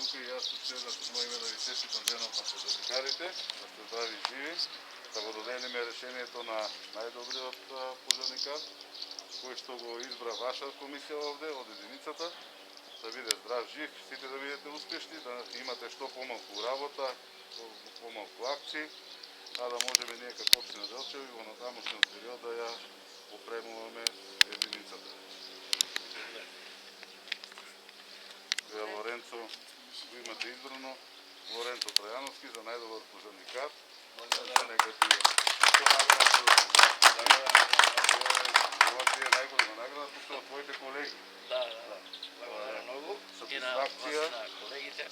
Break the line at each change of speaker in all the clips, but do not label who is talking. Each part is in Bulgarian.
тук и аз от едно име да ви честитам денот на пожарникарите, да сте здрави и живи, да го доделиме решението на најдобриот пожарникар, кој што го избра ваша комисија овде, од единицата, да биде здрав, жив, сите да бидете успешни, да имате што помалку работа, помалку акции, а да можеме ние како општина Делчеви во натамошниот период да ја опремуваме единицата. Вие Лоренцо го имате избрано, Лоренцо Трајановски за најдобар пожарникар. Нека ти ова ти е најголема награда, тука од твоите колеги.
Да. Благодаря многу. И на вас и на колегите.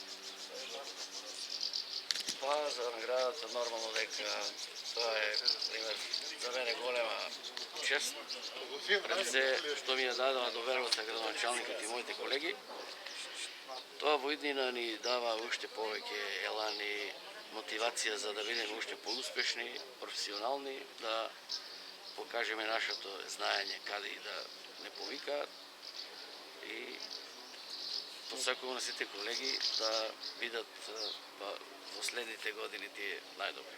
Па за наградата нормално дека тоа е пример за мене голема чест. Пред се што ми ја дадува довербата градоначалникот и моите колеги. Тоа во иднина ни дава уште повеќе елан и мотивација за да бидеме уште поуспешни, професионални, да покажеме нашето знаење каде и да не повикаат и посакувам на сите колеги да бидат во следните години тие најдобри.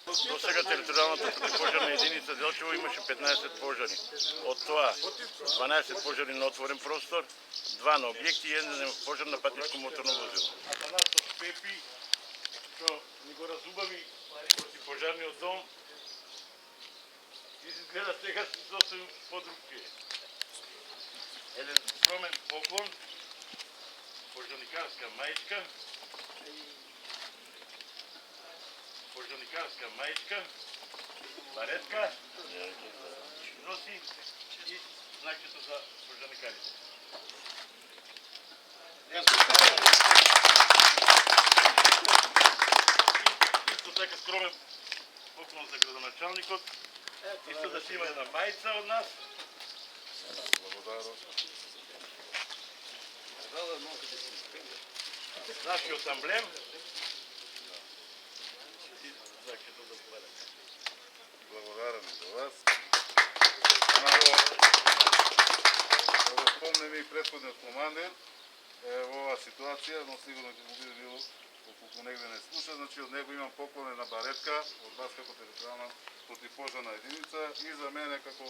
До сега територијалната противпожарна единица Делчево имаше 15 пожари. Од тоа 12 пожари на отворен простор, 2 на објекти и 1 пожар на патничко моторно возило. Атанасов Пепи, што ни го разубави противпожарниот дом, изгледа сега сосем подрупки. Еден скромен поклон, пожарникарска мајчка, баретка, носи и знакчето за пожарникарите. Исто така скромен поклон за градоначалникот. Исто да си има една мајца од нас.
Благодарам.
Нашиот амблем.
Благодарам за вас. Да го спомнеме и претходниот командир во оваа ситуација, но сигурно ќе му биде било околку негде не слуша, значи од него имам поклон една баретка од вас како територијална противпожарна единица и за мене како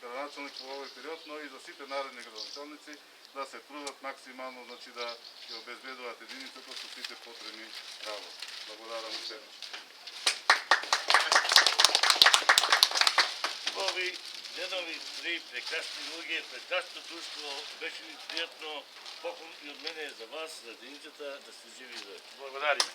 градоначалник во овој период, но и за сите наредни градоначалници да се трудат максимално, значи да ќе обезбедуваат единицата со сите потребни работи. Благодарам уште.
Убави денови, три прекрасни луѓе, прекрасно друштво, беше ни пријатно. Поклон и од мене за вас, за единицата, да сте живи и здрави. Благодарим.